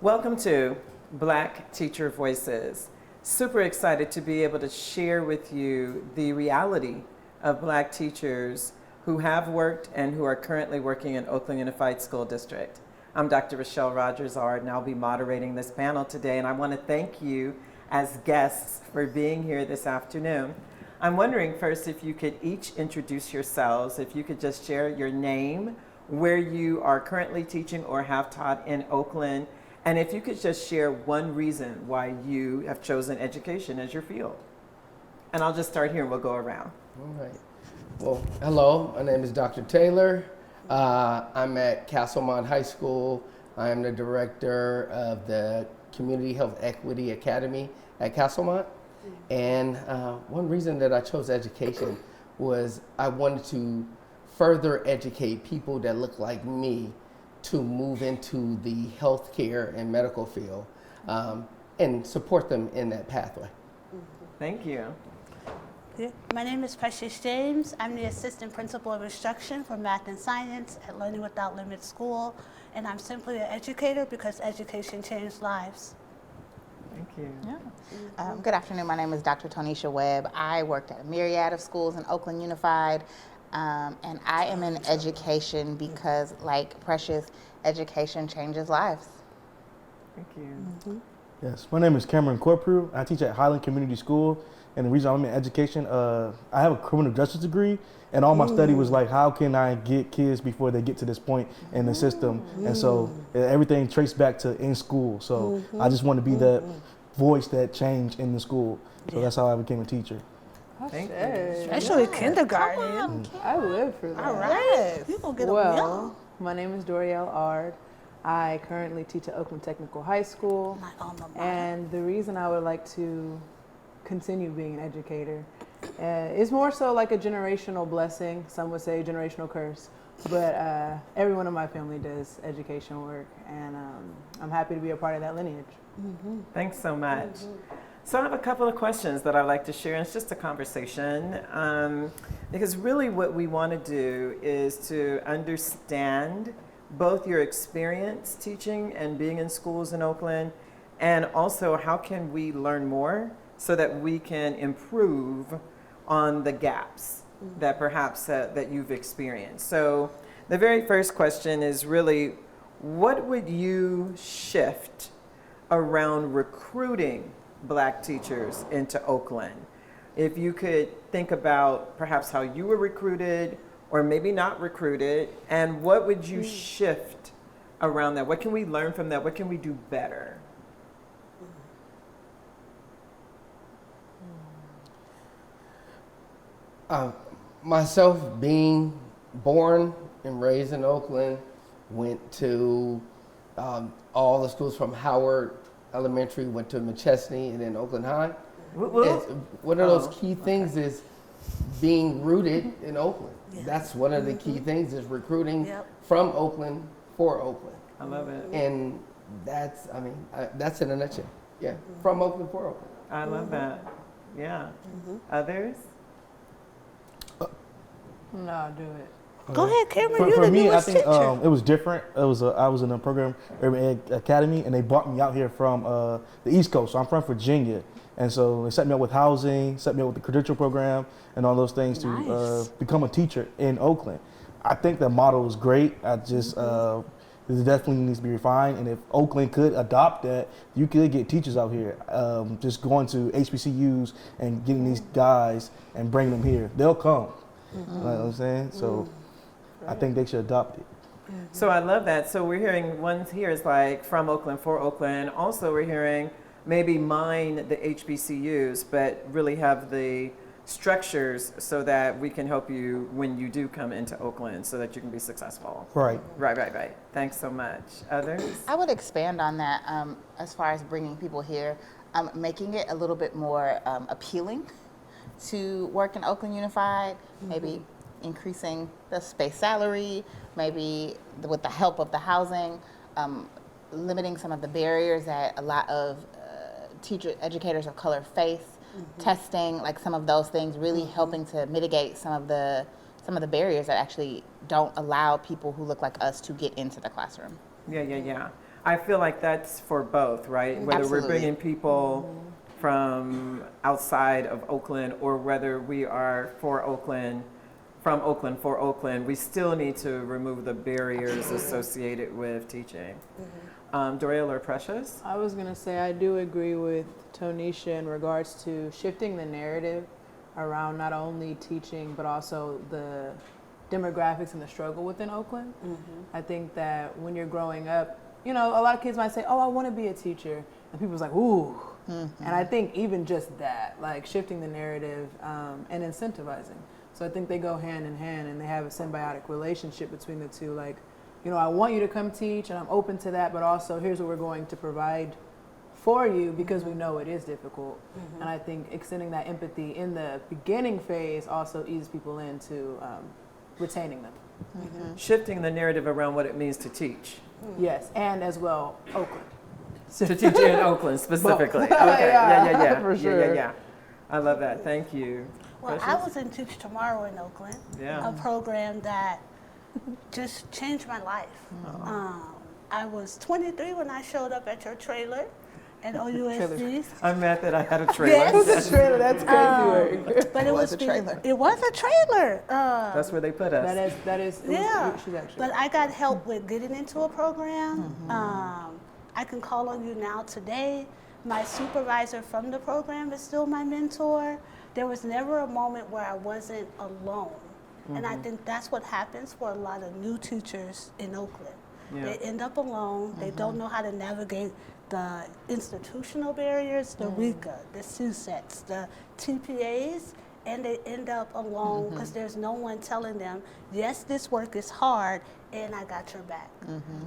Welcome to Black Teacher Voices. Super excited to be able to share with you the reality of Black teachers who have worked and who are currently working in Oakland Unified School District. I'm Dr. Rachelle Rogers Ard, and I'll be moderating this panel today, and I want to thank you as guests for being here this afternoon. I'm wondering first if you could each introduce yourselves, if you could just share your name, where you are currently teaching or have taught in Oakland, and if you could just share one reason why you have chosen education as your field. And I'll just start here and we'll go around. All right. Well, hello, my name is Dr. Taylor. I'm at Castlemont High School. I am the director of the Community Health Equity Academy at Castlemont. And one reason that I chose education was I wanted to further educate people that look like me to move into the healthcare and medical field and support them in that pathway. Thank you. Yeah. My name is Precious James. I'm the Assistant Principal of Instruction for Math and Science at Learning Without Limits School, and I'm simply an educator because education changed lives. Thank you. Yeah. Good afternoon. My name is Dr. Toniesha Webb. I worked at a myriad of schools in Oakland Unified, and I am in education because, like Precious, education changes lives. Thank you. Yes, my name is Cameron Corprew. I teach at Highland Community School, and the reason I'm in education, I have a criminal justice degree, and all my study was like, how can I get kids before they get to this point in the system? And so everything traced back to in school. So I just want to be that voice, that change in the school. So that's how I became a teacher. Thank you. Especially kindergarten. I live for that. All right. You gonna get Well, my name is Dorielle Ard. I currently teach at Oakland Technical High School. My alma mater. And the reason I would like to continue being an educator is more so like a generational blessing. Some would say generational curse. But everyone in my family does education work, and I'm happy to be a part of that lineage. Thanks so much. So I have a couple of questions that I'd like to share, and it's just a conversation, because really what we want to do is to understand both your experience teaching and being in schools in Oakland, and also how can we learn more so that we can improve on the gaps that perhaps that you've experienced. So the very first question is really, what would you shift around recruiting Black teachers into Oakland? If you could think about perhaps how you were recruited or maybe not recruited, and what would you shift around that? What can we learn from that? What can we do better? Myself being born and raised in Oakland, went to all the schools from Howard Elementary, went to McChesney, and then Oakland High. One of those key things is being rooted in Oakland. That's one of the key things is recruiting from Oakland for Oakland. I love it. And that's, that's in a nutshell. Yeah, from Oakland for Oakland. I love that. Yeah. Others? No, do it. Go ahead, Cameron. For me, I think teacher. it was different. I was in a program, Urban Ed Academy, and they brought me out here from the East Coast. So I'm from Virginia, and so they set me up with housing, set me up with the credential program, and all those things to become a teacher in Oakland. I think the model is great. I just it definitely needs to be refined, and if Oakland could adopt that, you could get teachers out here. Just going to HBCUs and getting these guys and bringing them here, they'll come. You know what I'm saying? So I think they should adopt it. So I love that. So we're hearing one here is like from Oakland for Oakland. Also, we're hearing maybe mine the HBCUs, but really have the structures so that we can help you when you do come into Oakland so that you can be successful. Right. Right. Thanks so much. Others? I would expand on that as far as bringing people here, making it a little bit more appealing to work in Oakland Unified, maybe increasing the space salary, maybe with the help of the housing, limiting some of the barriers that a lot of educators of color face, testing, like some of those things, really helping to mitigate some of the barriers that actually don't allow people who look like us to get into the classroom. Yeah. I feel like that's for both, right? Whether we're Absolutely. bringing people from outside of Oakland or whether we are for Oakland, from Oakland for Oakland, we still need to remove the barriers associated with teaching. Dorielle or Precious? I was going to say I do agree with Toniesha in regards to shifting the narrative around not only teaching but also the demographics and the struggle within Oakland. I think that when you're growing up, you know, a lot of kids might say, oh, I want to be a teacher. And people's like, ooh. And I think even just that, like shifting the narrative and incentivizing. So I think they go hand in hand and they have a symbiotic relationship between the two. Like, you know, I want you to come teach and I'm open to that, but also here's what we're going to provide for you because we know it is difficult. And I think extending that empathy in the beginning phase also eases people into retaining them. Shifting the narrative around what it means to teach. Yes, and as well, Oakland. To teach in Oakland specifically. Okay, yeah. For sure. Yeah. I love that. Thank you. Well, I was in Teach Tomorrow in Oakland, Yeah. a program that just changed my life. I was 23 when I showed up at your trailer at OUSD. I'm mad that I had a trailer. Yes. Trailer, that's crazy work. But It was a trailer. It was a trailer. That's where they put us. That is, Yeah, she's actually. but I got help with getting into a program. I can call on you now today. My supervisor from the program is still my mentor. There was never a moment where I wasn't alone. And I think that's what happens for a lot of new teachers in Oakland. Yeah. They end up alone. They don't know how to navigate the institutional barriers, the RICA, the CSETs, the TPAs, and they end up alone because there's no one telling them, yes, this work is hard, and I got your back.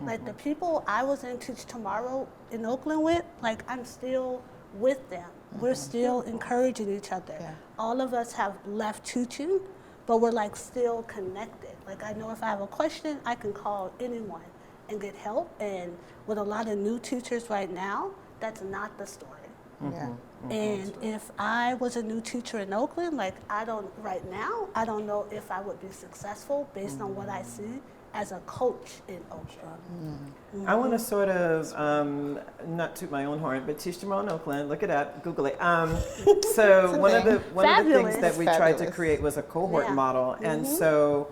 Like the people I was in Teach Tomorrow in Oakland with, like I'm still with them. We're still encouraging each other. Yeah. All of us have left teaching, but we're like still connected. Like I know if I have a question, I can call anyone and get help. And with a lot of new teachers right now, that's not the story. Yeah. And if I was a new teacher in Oakland, like right now, I don't know if I would be successful based on what I see as a coach in Oakland. I want to sort of, not toot my own horn, but Teach Tomorrow in Oakland, look it up, Google it. So one of the things that we tried to Fabulous. create was a cohort Yeah. model. And so,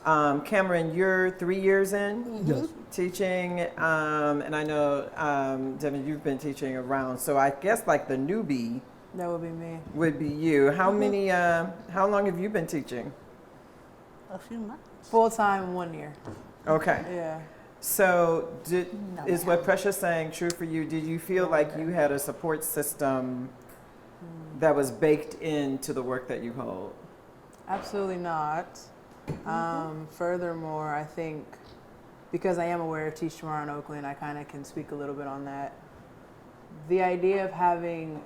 Cameron, you're 3 years in Yes. teaching, and I know, Devynn, you've been teaching around. So I guess like the newbie That would be me. would be you. How many, how long have you been teaching? A few months. Full time 1 year. Okay. Yeah. So No, is ma'am. what Precious saying true for you? Did you feel like you had a support system that was baked into the work that you hold? Absolutely not. Furthermore, I think because I am aware of Teach Tomorrow in Oakland, I kind of can speak a little bit on that. The idea of having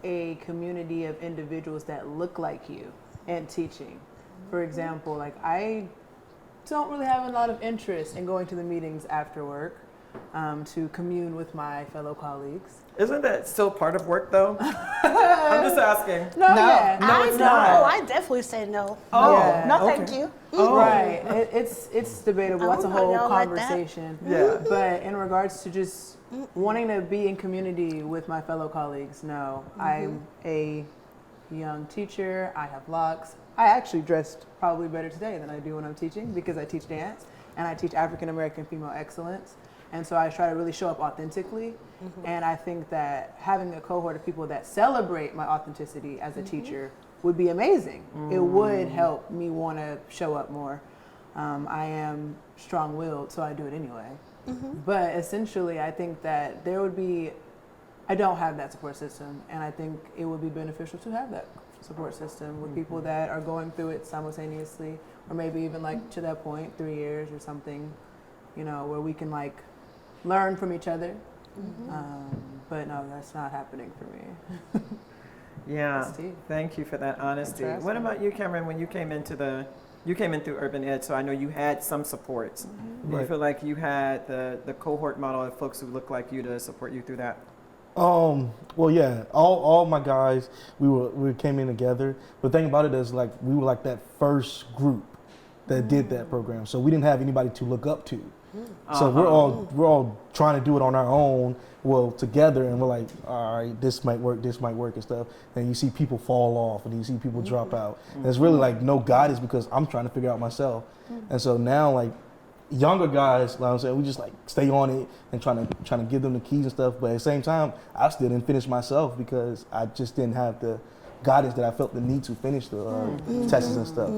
a community of individuals that look like you and teaching. For example, like I don't really have a lot of interest in going to the meetings after work to commune with my fellow colleagues. Isn't that still part of work though? I'm just asking. No, yeah. No, it's not. No, I definitely say no. Oh, Yeah. No, okay. thank you. Oh. Right. It's debatable. That's a I don't know whole y'all like that. conversation. Yeah. But in regards to just wanting to be in community with my fellow colleagues, no. I'm a young teacher. I have locks. I actually dressed probably better today than I do when I'm teaching because I teach dance and I teach African American female excellence. And so I try to really show up authentically. And I think that having a cohort of people that celebrate my authenticity as a teacher would be amazing. It would help me want to show up more. I am strong-willed, so I do it anyway. But essentially, I think that I don't have that support system, and I think it would be beneficial to have that support system with people that are going through it simultaneously, or maybe even like to that point, 3 years or something, you know, where we can like learn from each other. But no, that's not happening for me. Yeah. That's deep. Thank you for that honesty. Interesting. What about you, Cameron? When you came in through Urban Ed, so I know you had some supports. Do you Right. feel like you had the cohort model of folks who look like you to support you through that? Well, yeah, all my guys, we came in together. But the thing about it is, like, we were like that first group that did that program. So we didn't have anybody to look up to. So we're all trying to do it on our own, well, together, and we're like, all right, this might work and stuff. And you see people fall off, and you see people drop out. And it's really like no guidance because I'm trying to figure out myself. And so now, like, younger guys, like I'm saying, we just like stay on it and trying to give them the keys and stuff. But at the same time, I still didn't finish myself because I just didn't have the guidance that I felt the need to finish the tests and stuff.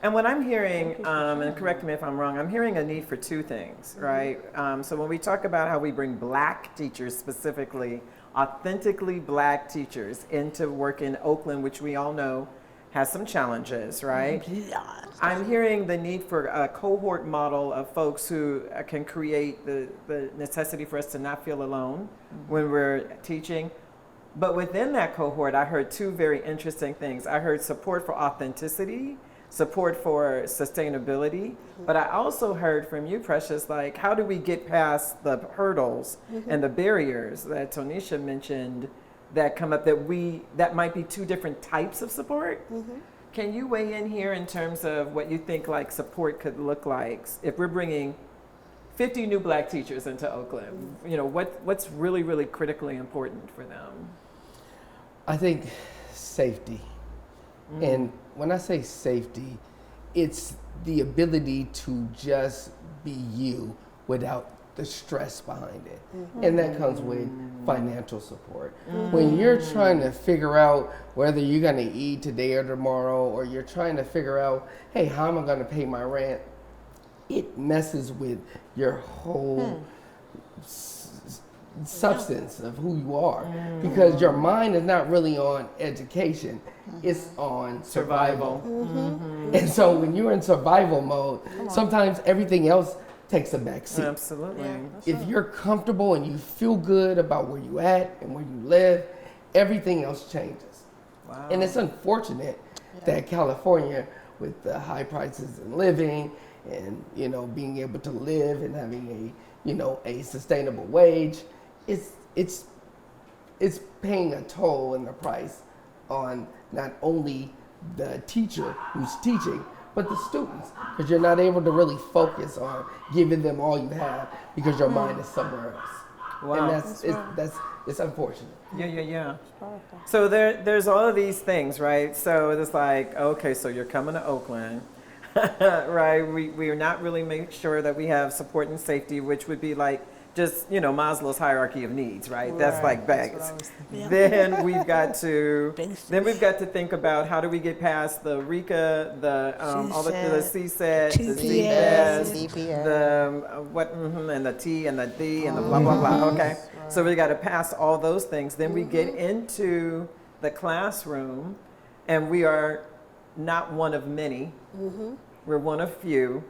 And what I'm hearing, and correct me if I'm wrong, I'm hearing a need for two things, right? So when we talk about how we bring black teachers specifically, authentically black teachers into work in Oakland, which we all know has some challenges, right? I'm hearing the need for a cohort model of folks who can create the necessity for us to not feel alone when we're teaching. But within that cohort, I heard two very interesting things. I heard support for authenticity, support for sustainability, but I also heard from you, Precious, like how do we get past the hurdles and the barriers that Toniesha mentioned that come up that might be two different types of support? Can you weigh in here in terms of what you think like support could look like if we're bringing 50 new black teachers into Oakland? You know, what's really, really critically important for them? I think safety. And when I say safety, it's the ability to just be you without the stress behind it. And that comes with financial support. When you're trying to figure out whether you're going to eat today or tomorrow, or you're trying to figure out, hey, how am I going to pay my rent? It messes with your whole substance of who you are, because your mind is not really on education, it's on survival. And so when you're in survival mode, sometimes everything else takes a back seat. Absolutely. If you're comfortable and you feel good about where you at and where you live, everything else changes. Wow. And it's unfortunate that California, with the high prices in living and, you know, being able to live and having a, you know, a sustainable wage, it's paying a toll in the price on not only the teacher who's teaching, but the students, because you're not able to really focus on giving them all you have because your mind is somewhere else. Wow. And it's unfortunate. Yeah. So there's all of these things, right? So it's like, okay, so you're coming to Oakland, right? We are not really making sure that we have support and safety, which would be like just, you know, Maslow's hierarchy of needs, right? That's like bags. Then we've got to think about how do we get past the RICA, all the CSET, the CPS, the and the T and the D and the blah blah blah. Okay, so we got to pass all those things. Then we get into the classroom, and we are not one of many. We're one of few.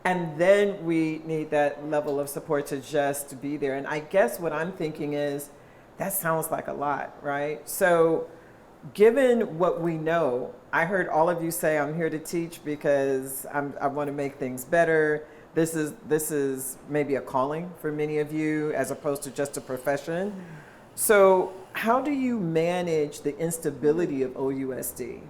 And then we need that level of support to just be there. And I guess what I'm thinking is, that sounds like a lot, right? So given what we know, I heard all of you say, I'm here to teach because I want to make things better. This is maybe a calling for many of you as opposed to just a profession. So how do you manage the instability of OUSD?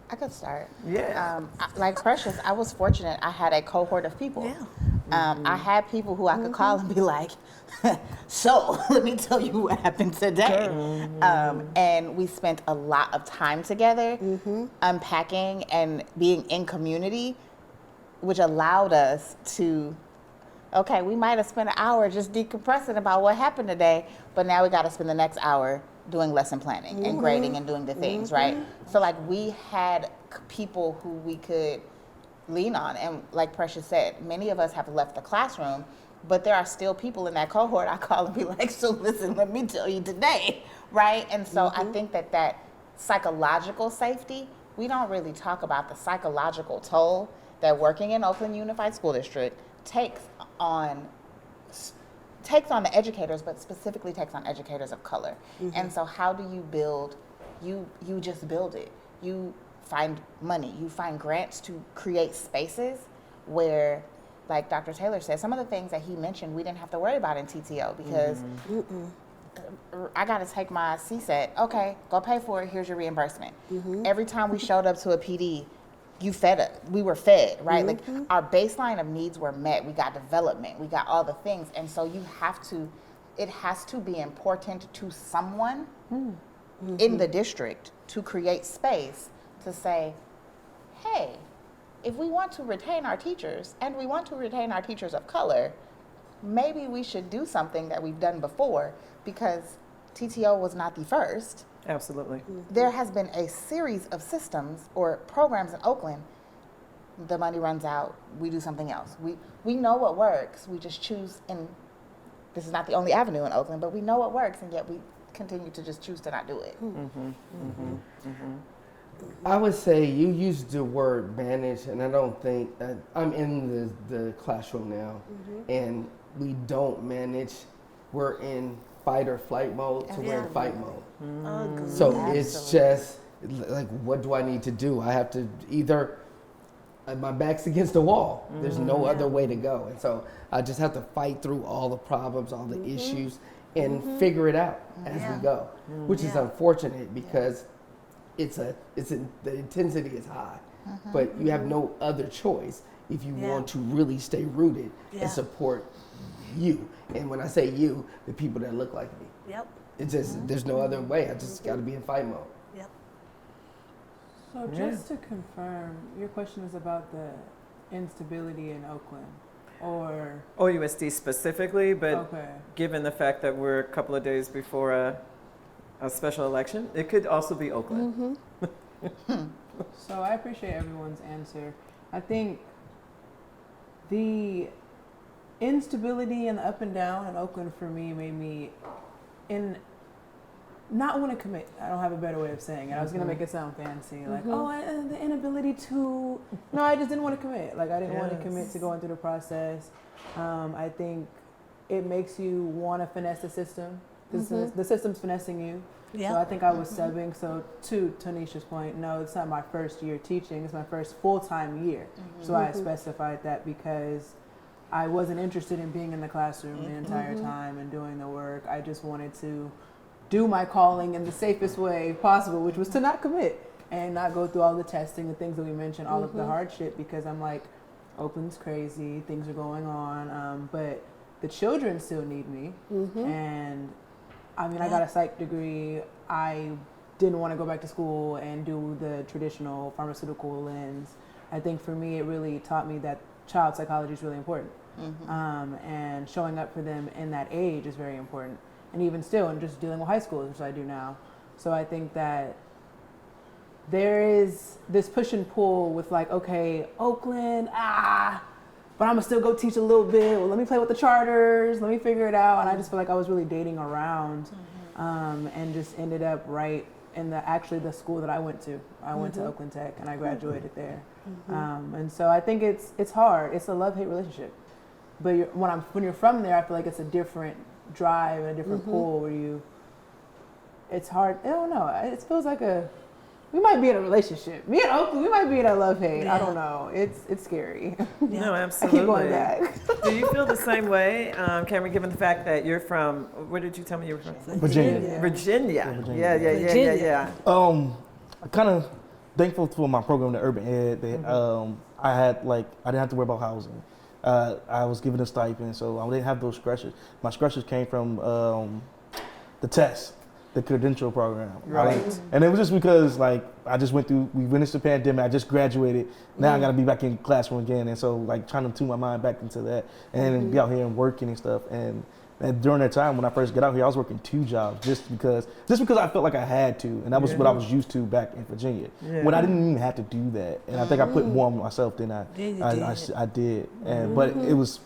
I could start. Yeah. Like Precious, I was fortunate. I had a cohort of people. I had people who I could call and be like, so let me tell you what happened today. And we spent a lot of time together unpacking and being in community, which allowed us to, okay, we might have spent an hour just decompressing about what happened today, but now we got to spend the next hour doing lesson planning and grading and doing the things, right? So like we had people who we could lean on. And like Precious said, many of us have left the classroom, but there are still people in that cohort I call and be like, so listen, let me tell you today, right? And so I think that psychological safety, we don't really talk about the psychological toll that working in Oakland Unified School District takes on the educators, but specifically takes on educators of color. And so how do you build, you just build it. You find money, you find grants to create spaces where, like Dr. Taylor said, some of the things that he mentioned we didn't have to worry about in TTO because I got to take my CSET. Okay, go pay for it, here's your reimbursement. Every time we showed up to a PD, we were fed, right? Like our baseline of needs were met. We got development, we got all the things. And so it has to be important to someone in the district to create space to say, hey, if we want to retain our teachers and we want to retain our teachers of color, maybe we should do something that we've done before, because TTO was not the first. Absolutely. There has been a series of systems or programs in Oakland. The money runs out, we do something else. We know what works, we just choose, and this is not the only avenue in Oakland, but we know what works, and yet we continue to just choose to not do it. I would say you used the word manage, and I don't think I'm in the classroom now, and we don't manage. We're in fight or flight mode, so we're in fight mode. So it's just like, what do I need to do? I have to either my back's against the wall. There's no other way to go, and so I just have to fight through all the problems, all the issues, and figure it out as we go, which is unfortunate because the intensity is high, but you have no other choice if you want to really stay rooted and support you. And when I say you, the people that look like me. Yep. It's just, there's no other way. I just got to be in fight mode. Yep. So just to confirm, your question is about the instability in Oakland, or OUSD specifically, but okay. given the fact that we're a couple of days before a special election, it could also be Oakland. So I appreciate everyone's answer. I think the instability and the up and down in Oakland for me made me not want to commit. I don't have a better way of saying it. I was going to make it sound fancy, like, the inability to, no, I just didn't want to commit. Like, I didn't want to commit to going through the process. I think it makes you want to finesse the system. The system's finessing you. So I think I was subbing. So to Toniesha's point, no, it's not my first year teaching. It's my first full-time year. So I specified that because I wasn't interested in being in the classroom the entire time and doing the work. I just wanted to do my calling in the safest way possible, which was to not commit and not go through all the testing, the things that we mentioned, all of the hardship, because I'm like, Oakland's crazy, things are going on, but the children still need me. And I mean, I got a psych degree. I didn't want to go back to school and do the traditional pharmaceutical lens. I think for me, it really taught me that child psychology is really important. And showing up for them in that age is very important. And even still, and just dealing with high schoolers, which I do now. So I think that there is this push and pull with like, okay, Oakland, but I'm gonna still go teach a little bit. Well, let me play with the charters. Let me figure it out. And I just feel like I was really dating around, and just ended up right in the school that I went to. I went to Oakland Tech, and I graduated there. And so I think it's hard. It's a love-hate relationship. But when you're from there, I feel like it's a different drive and a different pull where it's hard. I don't know. It feels like we might be in a relationship. Me and Oakland, we might be in a love-hate. I don't know. It's scary. No, absolutely. I keep going back. Do you feel the same way, Cameron, given the fact that you're from, where did you tell me you were from? Virginia. Virginia. Yeah. Kind of thankful for my program, the Urban Ed. That I didn't have to worry about housing. I was given a stipend, so I didn't have those stresses. My stresses came from the test, the credential program. Right. And it was just because I just we finished the pandemic, I just graduated, now I gotta be back in classroom again. And so trying to tune my mind back into that and be out here and working and stuff. And during that time when I first got out here, I was working 2 jobs just because I felt like I had to. And that was what I was used to back in Virginia. When I didn't even have to do that. And I think I put more on myself than I did. And but it was,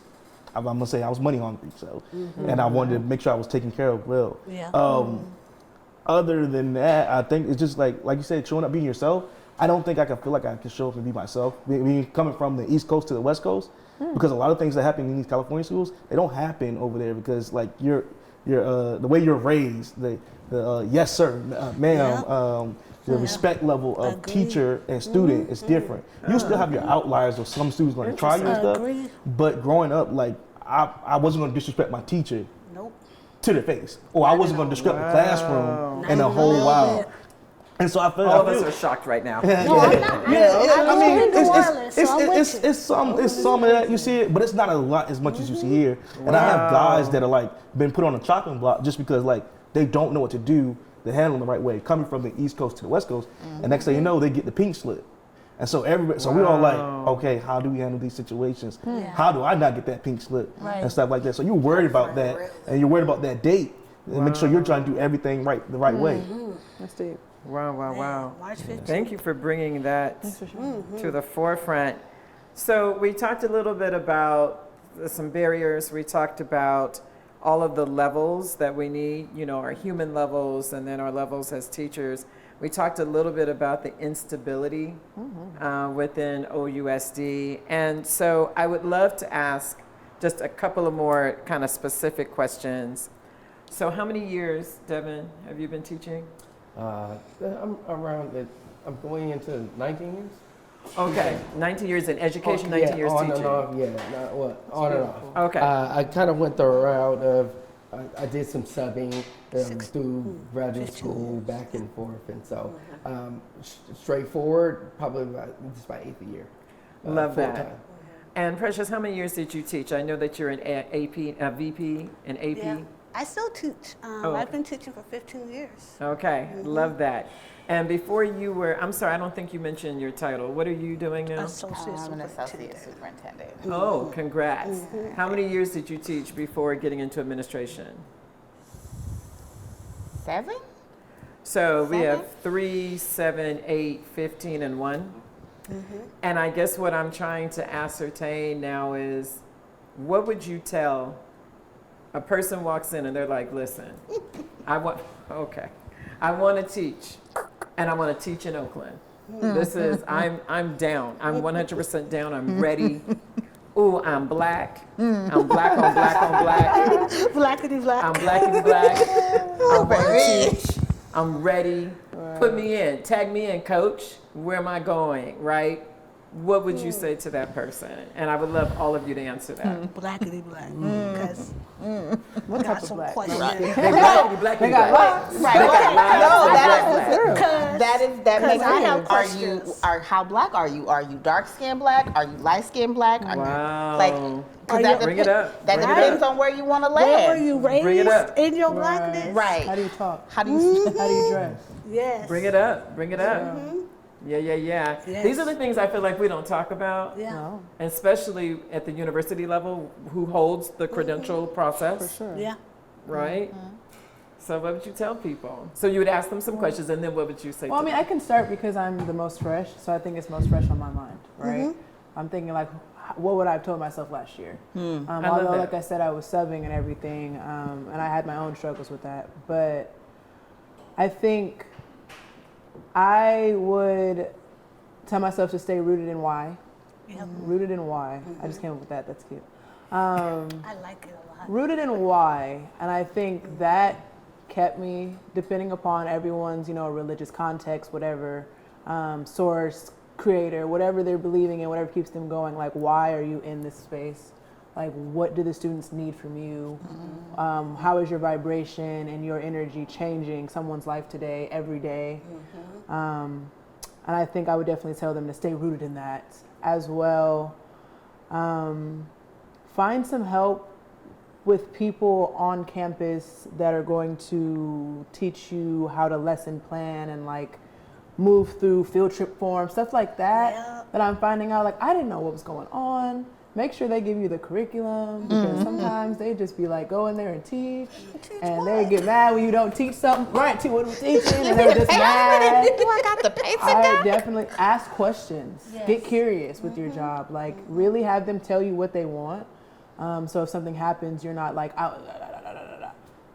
I'm gonna say I was money hungry, so and I wanted to make sure I was taken care of well. Other than that, I think it's just like you said, showing up being yourself. I don't think I can feel like I can show up and be myself. Coming from the East Coast to the West Coast, because a lot of things that happen in these California schools, they don't happen over there because you're the way you're raised, the yes sir, ma'am, the respect level of teacher and student is different. You still have your outliers of some students going to try you and stuff, but growing up, I wasn't going to disrespect my teacher. To their face, or I wasn't going to disrupt the classroom and the whole while. And so I feel All of us are shocked right now. No, I'm not. I mean, in New Orleans, so I'm with you. it's some of that you see it, but it's not a lot as much as you see here. And I have guys that are like been put on a chopping block just because like they don't know what to do to handle them the right way, coming from the East Coast to the West Coast, and next thing you know, they get the pink slip. And so we're all like, okay, how do we handle these situations? How do I not get that pink slip and stuff like that? So you're worried about that, and you're worried about that date, and make sure you're trying to do everything the right way. That's deep. Wow. March 15th. Thank you for bringing that to the forefront. So we talked a little bit about some barriers. We talked about all of the levels that we need, our human levels and then our levels as teachers. We talked a little bit about the instability within OUSD. And so I would love to ask just a couple of more kind of specific questions. So how many years, Devynn, have you been teaching? I'm going into 19 years. Okay, 19 years in education, 19 years on teaching. and off, on and off. Okay. I kind of went the route of, I did some subbing through graduate school, back and forth, and so straightforward, probably this is my 8th year. Love that. full-time. And Precious, how many years did you teach? I know that you're an VP in AP. Yeah. I still teach. okay. I've been teaching for 15 years. Okay, love that. And before you were, I'm sorry, I don't think you mentioned your title. What are you doing now? Associate I'm an superintendent. associate superintendent. Oh, congrats. How many years did you teach before getting into administration? 7? So we have 7? 3, 7, 8, 15, and 1. And I guess what I'm trying to ascertain now is, what would you tell a person walks in and they're like, listen, I want to teach, and I want to teach in Oakland. This is, I'm down. I'm 100% down. I'm ready. Ooh, I'm black. I'm black on black on black. Blackity black. I'm blackity black. I want to teach. I'm ready. Put me in. Tag me in, coach. Where am I going, right? What would you say to that person? And I would love all of you to answer that. Blackity black. Because What got type of some black? questions. They blackity blackity They got black. locks. Right. That makes I have sense. questions. How black are you? Are you dark skinned black? Are you light skinned black? Are Wow. you, 'cause that Bring it up. That Bring it depends up. on where you want to where were land. you Bring it up. raised in your blackness? Right. How do you talk? How do you? How do you dress? Yes. Bring it up. Bring it up. Yeah. Yes. These are the things I feel like we don't talk about, Yeah. No, and especially at the university level, who holds the credential process, for sure. Yeah. right? So what would you tell people? So you would ask them some questions, and then what would you say Well, I to mean, them? I can start because I'm the most fresh, so I think it's most fresh on my mind, right? I'm thinking like, what would I have told myself last year? love Although, that. like I said, I was subbing and everything, and I had my own struggles with that. But I think I would tell myself to stay rooted in why. Yep. Rooted in why. I just came up with that. That's cute. I like it a lot. Rooted in why, and I think that kept me, depending upon everyone's, religious context, whatever, source, creator, whatever they're believing in, whatever keeps them going, like, why are you in this space? Like, what do the students need from you? How is your vibration and your energy changing someone's life today, every day? And I think I would definitely tell them to stay rooted in that as well. Find some help with people on campus that are going to teach you how to lesson plan and like move through field trip forms, stuff like that. Yeah. That I'm finding out, like, I didn't know what was going on. Make sure they give you the curriculum, because sometimes they just be like, go in there and teach, and they get mad when you don't teach something. Right, what are we teaching? And they're just mad. Do I got the pace I definitely ask questions. Yes. Get curious with your job. Like, really have them tell you what they want. So if something happens, you're not like,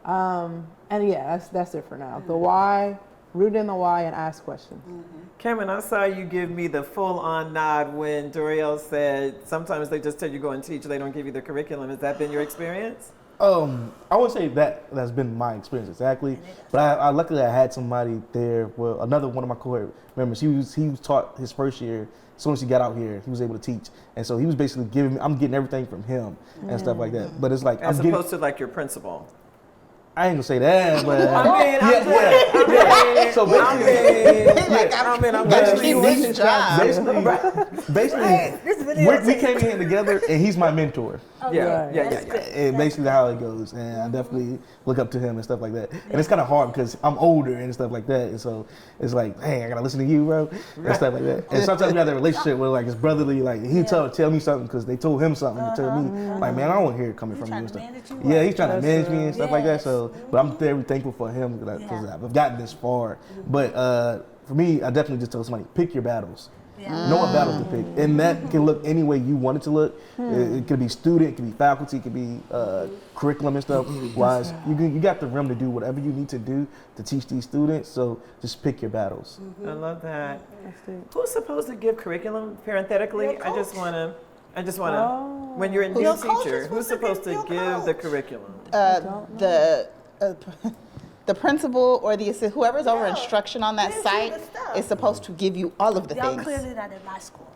and yeah, that's it for now. The why, root in the why, and ask questions. Cameron, I saw you give me the full-on nod when Dorielle said sometimes they just tell you go and teach, they don't give you the curriculum. Has that been your experience? I wouldn't say that's been my experience exactly, but I luckily I had somebody there. Well, another one of my cohort members, he was taught his first year. As soon as he got out here, he was able to teach, and so he was basically I'm getting everything from him and stuff like that. But it's like As opposed to like your principal. I ain't gonna say that, but yeah. So basically, we came in here together, and he's my mentor. Yeah. And basically how it goes, and I definitely look up to him and stuff like that. And it's kind of hard because I'm older and stuff like that, and so it's like, hey, I gotta listen to you, bro, and stuff like that. And sometimes we have that relationship where like it's brotherly, like he tell me something because they told him something to tell me, like, man, I don't want to hear it coming from you and stuff. Yeah, he's trying to manage me and stuff like that. So, but I'm very thankful for him because I've gotten this far. But for me, I definitely just tell somebody, pick your battles. Know what battles to pick, and that can look any way you want it to look. It could be student, it could be faculty, it could be curriculum and stuff. Wise, you got the room to do whatever you need to do to teach these students. So just pick your battles. I love that. Who's supposed to give curriculum? Parenthetically, I just want to. When you're a new teacher, who's supposed to give the curriculum? The principal or the assistant, whoever's over instruction on that site is supposed to give you all of the Y'all things. clearly not in my school.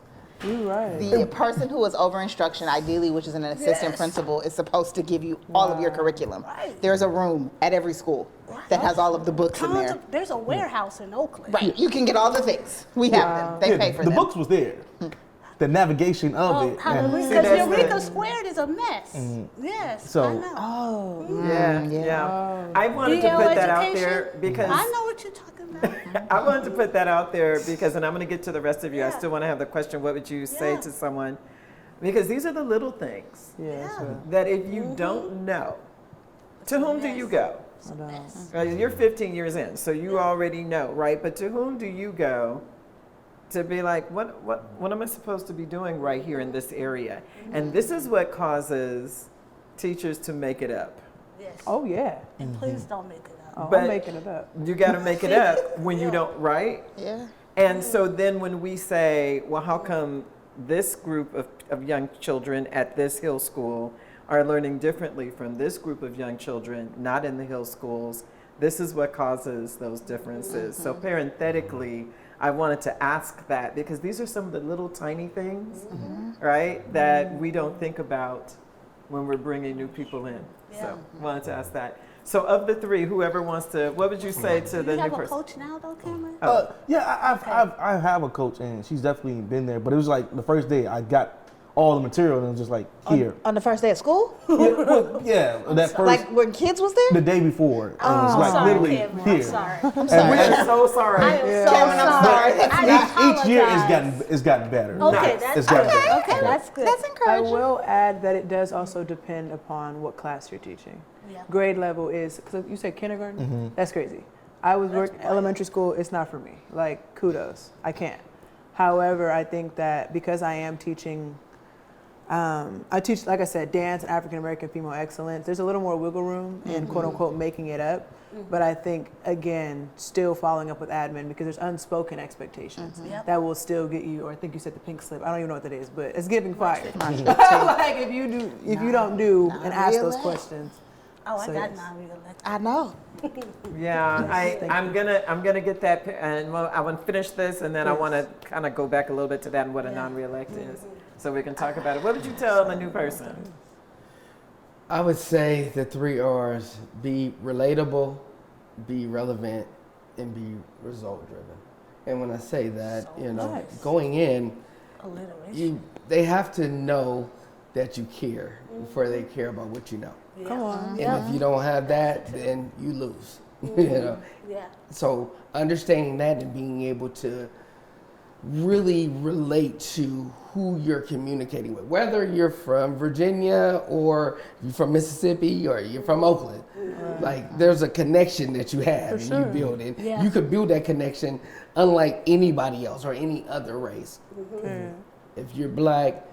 You're right. The person who is over instruction, ideally, which is an assistant principal, is supposed to give you all of your curriculum. Right. There's a room at every school that has all of the books in there. There's a warehouse in Oakland. Right, you can get all the things. We have them. They pay for the them. books was there. The navigation of it. Because Eureka Squared is a mess. Yes, So- I know. Yeah. I wanted to put that out there because I know what you're talking about. I wanted to put that out there because, and I'm going to get to the rest of you. I still want to have the question, what would you say to someone? Because these are the little things that if you don't know, to whom do you go? Right, you're 15 years in, so you already know, right? But to whom do you go to be like, what am I supposed to be doing right here in this area? And this is what causes teachers to make it up. Yes. Oh yeah. And please don't make it up. Oh, But I'm making it up. You got to make it up when you don't, right? Yeah. And so then when we say, well, how come this group of young children at this Hill school are learning differently from this group of young children not in the Hill schools? This is what causes those differences. So parenthetically, I wanted to ask that because these are some of the little tiny things, right, that we don't think about when we're bringing new people in. So wanted to ask that. So of the three, whoever wants to, what would you say to the You new have a person? coach now, though, Cameron? I have a coach, and she's definitely been there. But it was like the first day I got all the material, and it was just like here. On the first day of school? That first. Like when kids was there? The day before, and it was like sorry, literally Cameron, here. I'm sorry. I'm sorry. We're so sorry. I am so Cameron, I'm sorry. sorry. I Each year apologize. it's gotten better. Okay, that's It's gotten better. okay. That's good. That's I encouraging. will add that it does also depend upon what class you're teaching. Yeah. Grade level is, because you said kindergarten? That's crazy. I was working elementary school, it's not for me. Like, kudos, I can't. However, I think that because I am teaching, I teach, like I said, dance and African American female excellence, there's a little more wiggle room in quote unquote making it up. But I think, again, still following up with admin because there's unspoken expectations that will still get you, or I think you said the pink slip. I don't even know what that is, but it's giving fire. Like if you don't do and ask those questions. Oh, I So, got yes. non-reelected. I know. Yeah, I'm gonna get that, and well, I want to finish this, and then I want to kind of go back a little bit to that and what a non-reelect is, so we can talk about it. What would you tell the new person? I would say the 3 R's: be relatable, be relevant, and be result driven. And when I say that, nice. going in, Alliteration. they have to know that you care before they care about what you know. Yeah. Come on. And if you don't have that, then you lose. You know. Yeah. So understanding that and being able to really relate to who you're communicating with, whether you're from Virginia or you're from Mississippi or you're from Oakland, like there's a connection that you have and you build it. Yeah. You could build that connection unlike anybody else or any other race. If you're black,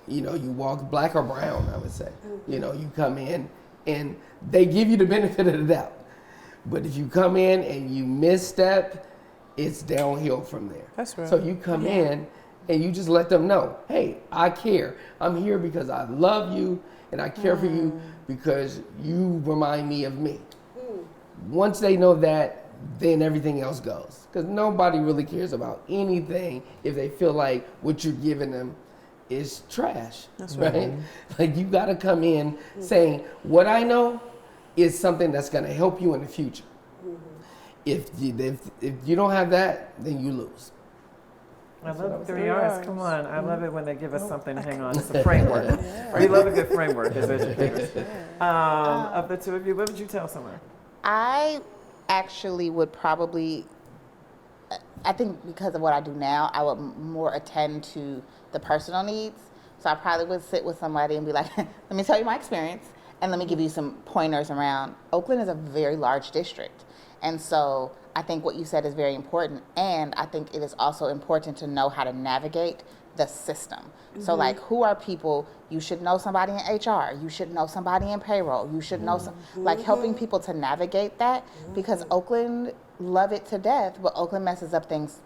you walk black or brown, I would say. You come in and they give you the benefit of the doubt. But if you come in and you misstep, it's downhill from there. That's right. So you come in and you just let them know, hey, I care. I'm here because I love you and I care for you because you remind me of me. Once they know that, then everything else goes. Because nobody really cares about anything if they feel like what you're giving them is trash. That's right. Like you got to come in saying, what I know is something that's going to help you in the future. If you don't have that, then you lose. I love the 3 R's. Come on. I love it when they give us something to hang on. It's a framework. We love a good framework as educators. Of the two of you, what would you tell someone? I actually would probably, I think because of what I do now, I would more attend to the personal needs. So I probably would sit with somebody and be like, let me tell you my experience and let me give you some pointers around. Oakland is a very large district. And so I think what you said is very important. And I think it is also important to know how to navigate the system. So like, who are people? You should know somebody in HR. You should know somebody in payroll. You should know like helping people to navigate that, because Oakland love it to death, but Oakland messes up things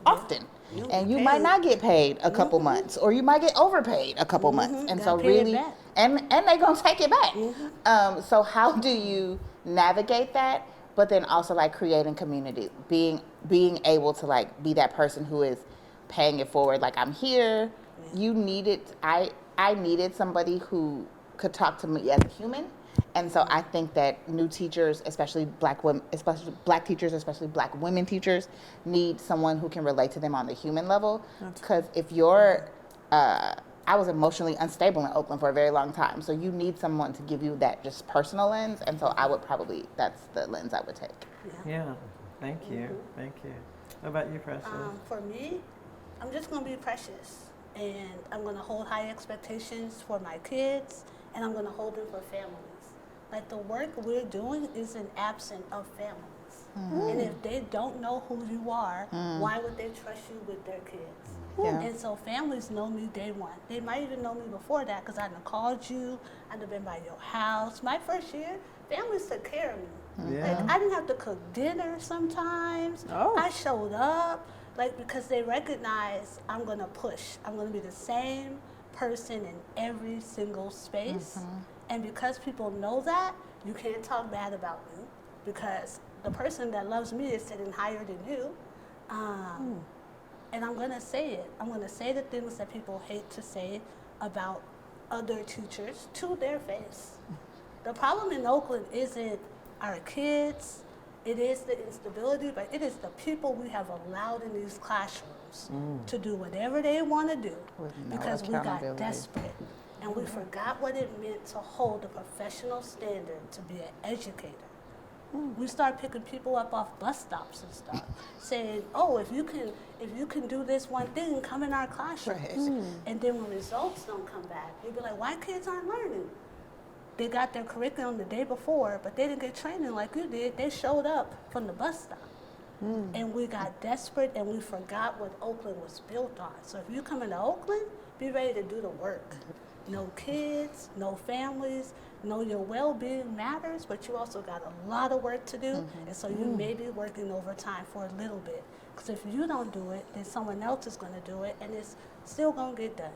often. And you might not get paid a couple months, or you might get overpaid a couple months. And so really, and they gonna take it back. So how do you navigate that? But then also like creating community, being able to like be that person who is paying it forward. Like, I'm here. You needed, I needed somebody who could talk to me as a human. And so I think that new teachers, especially black women, especially black teachers, especially black women teachers, need someone who can relate to them on the human level. Because if you're, I was emotionally unstable in Oakland for a very long time. So you need someone to give you that just personal lens. And so I would probably, that's the lens I would take. Yeah. Thank you. Thank you. What about you, Precious? For me, I'm just going to be precious. And I'm going to hold high expectations for my kids. And I'm going to hold them for families. Like, the work we're doing isn't absent of families. And if they don't know who you are, why would they trust you with their kids? And so families know me day one. They might even know me before that, because I'd have called you, I'd have been by your house. My first year, families took care of me. Like, I didn't have to cook dinner sometimes. I showed up, like, because they recognize I'm going to push. I'm going to be the same person in every single space. And because people know that, you can't talk bad about me, because the person that loves me is sitting higher than you. And I'm going to say it. I'm going to say the things that people hate to say about other teachers to their face. The problem in Oakland isn't our kids. It is the instability, but it is the people we have allowed in these classrooms to do whatever they want to do, because we got desperate. And we forgot what it meant to hold a professional standard, to be an educator. We start picking people up off bus stops and stuff, saying, "Oh, if you can do this one thing, come in our classrooms." And then when results don't come back, you'll be like, "Why kids aren't learning? They got their curriculum the day before, but they didn't get training like you did. They showed up from the bus stop." And we got desperate, and we forgot what Oakland was built on. So if you come into Oakland, be ready to do the work. No kids, no families. Know your well-being matters, but you also got a lot of work to do, and so you may be working overtime for a little bit. Because if you don't do it, then someone else is going to do it, and it's still going to get done.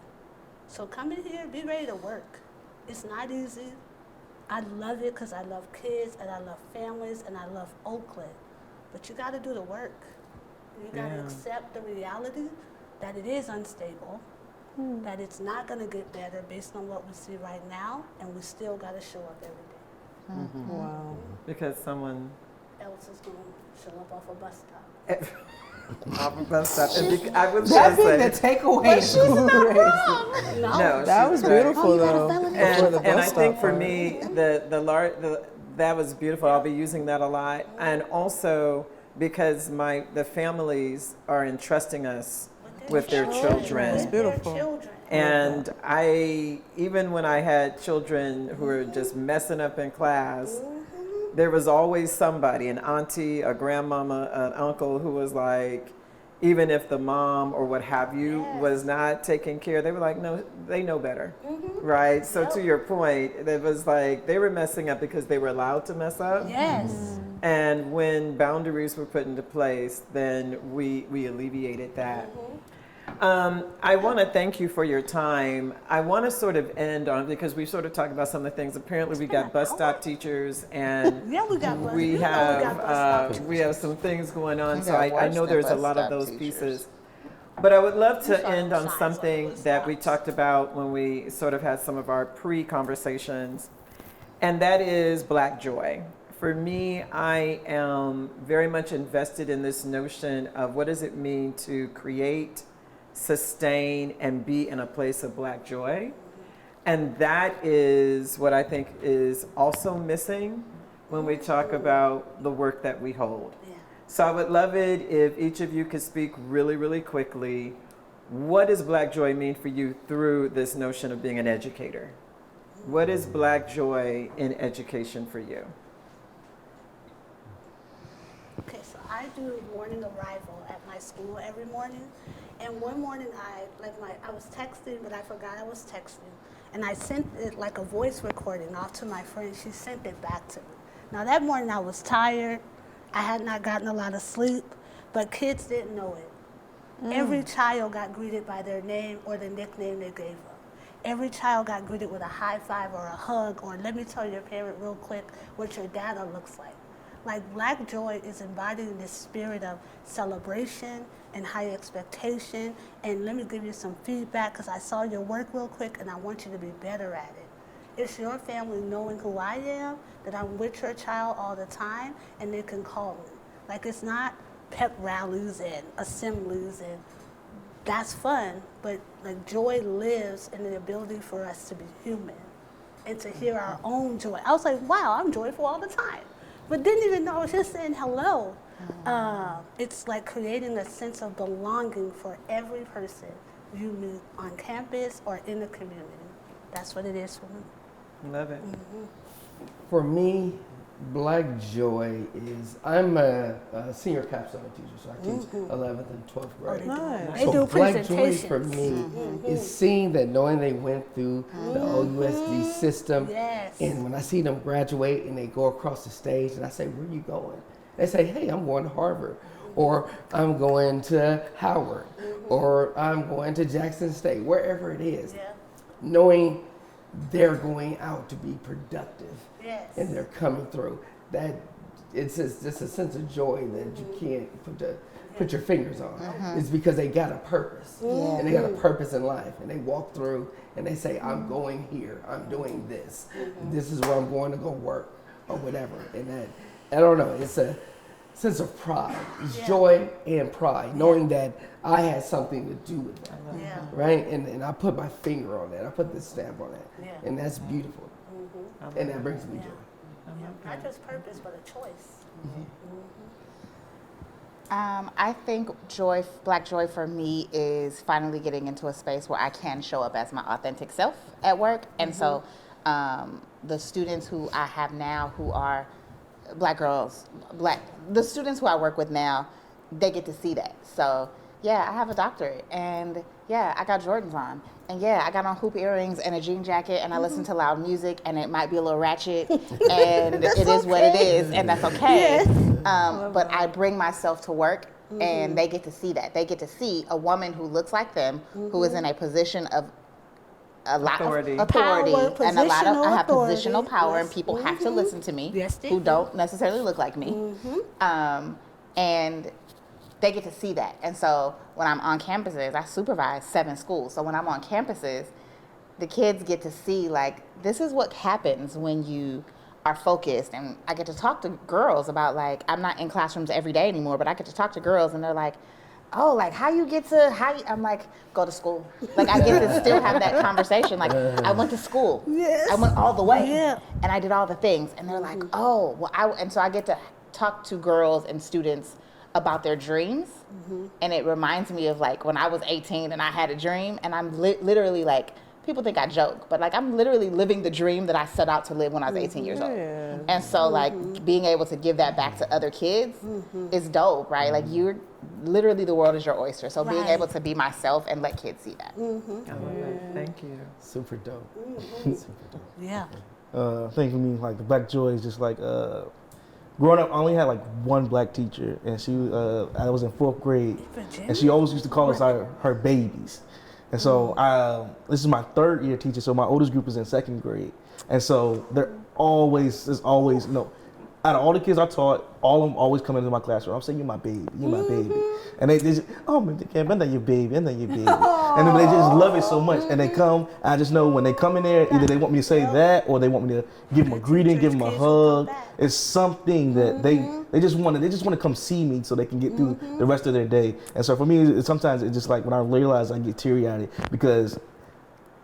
So come in here, be ready to work. It's not easy. I love it because I love kids, and I love families, and I love Oakland. But you got to do the work. You got to accept the reality that it is unstable, that it's not going to get better based on what we see right now, and we still got to show up every day. Wow. Because someone else is going to show up off a bus stop. off a bus stop. I was That going being to the say, takeaway. She's no, That she's was correct. beautiful, though. And I think for me, that was beautiful. I'll be using that a lot. And also because the families are entrusting us with their children. It's beautiful. Their children. And even when I had children who were just messing up in class, there was always somebody, an auntie, a grandmama, an uncle, who was like, even if the mom or what have you was not taking care, they were like, no, they know better, right? So to your point, it was like they were messing up because they were allowed to mess up. Yes. And when boundaries were put into place, then we alleviated that. I want to thank you for your time. I want to sort of end on, because we sort of talked about some of the things. Apparently, we got bus stop teachers, and we have some things going on. So I know there's a lot of those pieces. But I would love to end on something that we talked about when we sort of had some of our pre-conversations. and that is Black joy. For me, I am very much invested in this notion of what does it mean to create, sustain, and be in a place of Black joy. And that is what I think is also missing when we talk about the work that we hold. Yeah. So I would love it if each of you could speak really, really quickly. What does Black joy mean for you through this notion of being an educator? What is Black joy in education for you? Okay, so I do morning arrival at my school every morning. And one morning I was texting, but I forgot I was texting. And I sent it like a voice recording off to my friend. She sent it back to me. Now that morning I was tired. I had not gotten a lot of sleep, but kids didn't know it. Every child got greeted by their name or the nickname they gave them. Every child got greeted with a high five or a hug, or let me tell your parent real quick what your data looks like. Like Black joy is embodying this spirit of celebration and high expectation. And let me give you some feedback because I saw your work real quick and I want you to be better at it. It's your family knowing who I am, that I'm with your child all the time, and they can call me. Like it's not pep rallies and assemblies, and that's fun, but like joy lives in the ability for us to be human and to hear our own joy. I was like, wow, I'm joyful all the time. But didn't even know I was just saying hello. It's like creating a sense of belonging for every person you meet on campus or in the community. That's what it is for me. Love it. For me, Black joy is, I'm a senior capstone teacher, so I teach 11th and 12th grade. Nice. They do Black joy presentations. for me is seeing that, knowing they went through the OUSD system, Yes. and when I see them graduate and they go across the stage and I say, where are you going? They say, hey, I'm going to Harvard, or I'm going to Howard, or I'm going to Jackson State, wherever it is. Yeah. Knowing they're going out to be productive. Yes. And they're coming through. That it's just a sense of joy that you can't put your fingers on. It's because they got a purpose, and they got a purpose in life, and they walk through and they say, "I'm going here. I'm doing this. This is where I'm going to go work, or whatever." And that, I don't know. It's a sense of pride. It's joy and pride, knowing that I had something to do with that, right? And I put my finger on that. I put the stamp on that, and that's beautiful. And that brings me joy. Not just purpose, but a choice. I think Black joy for me is finally getting into a space where I can show up as my authentic self at work. And so the students who I have now who are Black girls, the students who I work with now, they get to see that. So yeah, I have a doctorate, and yeah, I got Jordans on, and yeah, I got on hoop earrings and a jean jacket, and I listen to loud music, and it might be a little ratchet, and it is what it is, and that's okay. But I bring myself to work, and they get to see that. They get to see a woman who looks like them, who is in a position of a lot Authority. of authority, Power, and a lot of I have authority. positional power, and Yes. people have to listen to me, Yes, they who do. don't necessarily look like me, and they get to see that. And so when I'm on campuses, I supervise 7 schools. So when I'm on campuses, the kids get to see, like, this is what happens when you are focused. And I get to talk to girls about, like, I'm not in classrooms every day anymore, but I get to talk to girls, and they're like, oh, like, I'm like, go to school. Like, I get to still have that conversation. Like, I went to school. Yes. I went all the way. Yeah. And I did all the things. And they're like, oh, well, and so I get to talk to girls and students about their dreams. And it reminds me of, like, when I was 18 and I had a dream, and I'm literally, like, people think I joke, but, like, I'm literally living the dream that I set out to live when I was 18 years old. And so, like, being able to give that back to other kids is dope, right? Like, you're literally, the world is your oyster. So being Right. able to be myself and let kids see that. I love it. Thank you. Super dope. Super dope. Yeah. I think for me, like, the Black joy is just like growing up. I only had like one Black teacher, and she I was in 4th grade, and she always used to call us her babies. And so this is my 3rd year teaching, so my oldest group is in 2nd grade, and so there's always out of all the kids I taught, all of them always come into my classroom. I'm saying, you're my baby, you're my baby. And they just, oh, man, your baby, and then your baby. And then they just love it so much. And they come, I just know when they come in there, either they want me to say that or they want me to give them a greeting, give them a hug. It's something that they just want to come see me so they can get through the rest of their day. And so for me, sometimes it's just like when I realize I get teary-eyed because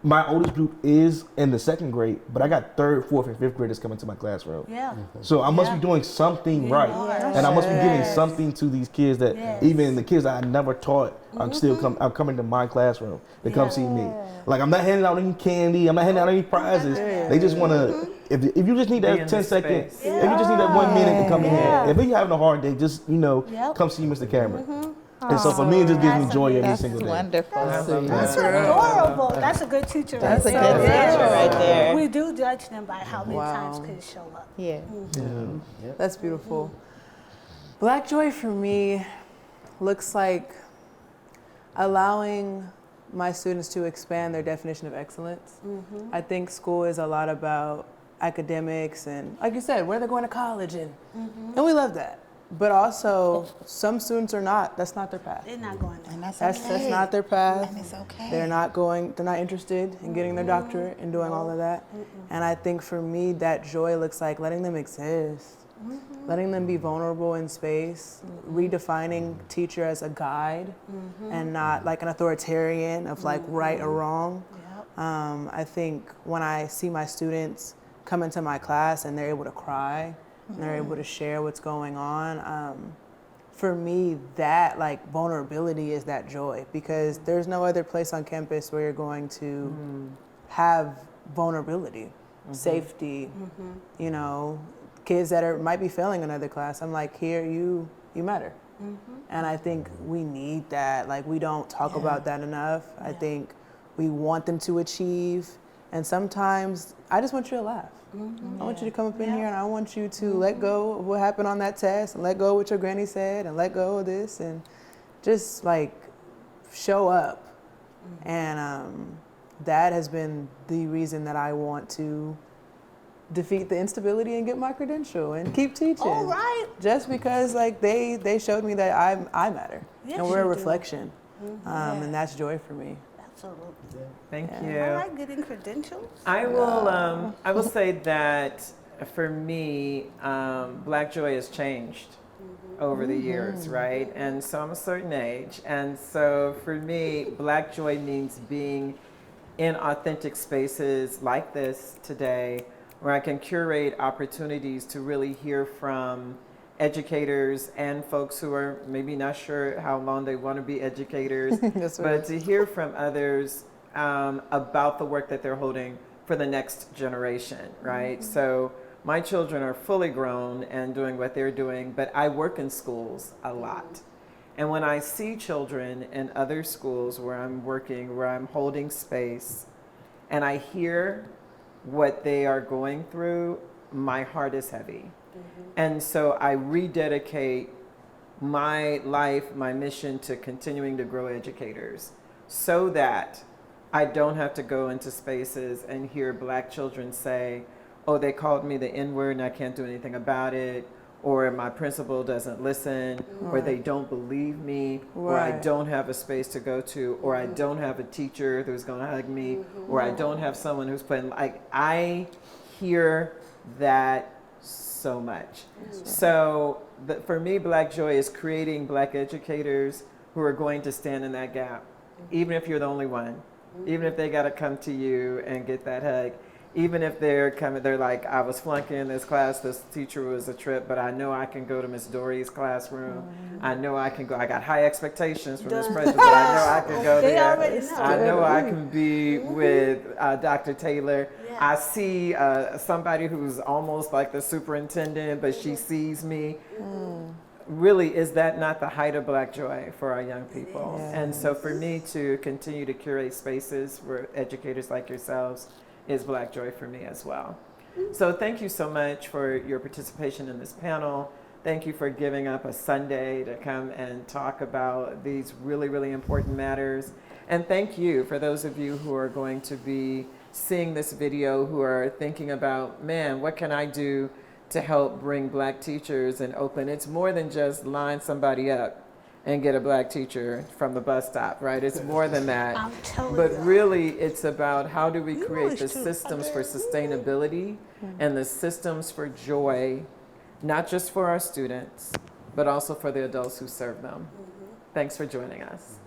my oldest group is in the 2nd grade, but I got 3rd, 4th, and 5th graders coming to my classroom. Yeah. So I must be doing something right, and I must be giving something to these kids that even the kids that I never taught are coming to my classroom to come see me. Like I'm not handing out any candy, I'm not handing out any prizes. They just want to. If you just need that 10 seconds, if you just need that 1 minute to come in here, if you're having a hard day, just come see Mr. Cameron. And so for me, it just gives me joy every single day. Wonderful. That's adorable. That's a good teacher. That's a good teacher right there. We do judge them by how many times kids show up. Yeah. That's beautiful. Black joy for me looks like allowing my students to expand their definition of excellence. I think school is a lot about academics and, like you said, where they're going to college and we love that. But also, some students are not. That's not their path. They're not going there. And that's That's not their path. And it's okay. They're not interested in getting their doctorate and doing all of that. And I think for me, that joy looks like letting them exist, letting them be vulnerable in space, redefining teacher as a guide and not like an authoritarian of like right or wrong. I think when I see my students come into my class and they're able to cry, and they're able to share what's going on. For me, that like vulnerability is that joy because there's no other place on campus where you're going to have vulnerability, safety, kids that might be failing another class. I'm like, here, you matter. And I think we need that. Like we don't talk about that enough. I think we want them to achieve. And sometimes I just want you to laugh. I want you to come up in here and I want you to let go of what happened on that test and let go of what your granny said and let go of this and just like show up. And that has been the reason that I want to defeat the instability and get my credential and keep teaching. All right. Just because like they showed me that I matter and we're a reflection. And that's joy for me. Absolutely. Thank you. I like getting credentials. I will say that for me, Black joy has changed over the years, right? And so I'm a certain age. And so for me, Black joy means being in authentic spaces like this today, where I can curate opportunities to really hear from educators and folks who are maybe not sure how long they want to be educators, but to hear from others about the work that they're holding for the next generation, right? So my children are fully grown and doing what they're doing, but I work in schools a lot. And when I see children in other schools where I'm working, where I'm holding space, and I hear what they are going through, my heart is heavy. And so I rededicate my life, my mission to continuing to grow educators so that I don't have to go into spaces and hear Black children say, oh, they called me the N-word and I can't do anything about it, or my principal doesn't listen, or they don't believe me, or I don't have a space to go to, or I don't have a teacher who's going to hug me, or I don't have someone who's playing. Like, I hear that so much. So for me, Black joy is creating Black educators who are going to stand in that gap, even if you're the only one, even if they got to come to you and get that hug, even if they're like, I was flunking in this class, this teacher was a trip, but I know I can go to Miss Dory's classroom. I know I can go. I got high expectations from this principal. I know I can go there. I know I can be with Dr. Taylor. I see somebody who's almost like the superintendent, but she sees me. Really, is that not the height of Black joy for our young people? And so for me to continue to curate spaces for educators like yourselves is Black joy for me as well. So thank you so much for your participation in this panel. Thank you for giving up a Sunday to come and talk about these really, really important matters. And thank you for those of you who are going to be seeing this video, who are thinking about, man, what can I do to help bring Black teachers in Oakland. It's more than just line somebody up and get a Black teacher from the bus stop, right? It's more than that. I'm telling But you. really, it's about how do we You create always the do. systems for sustainability and the systems for joy, not just for our students, but also for the adults who serve them. Thanks for joining us.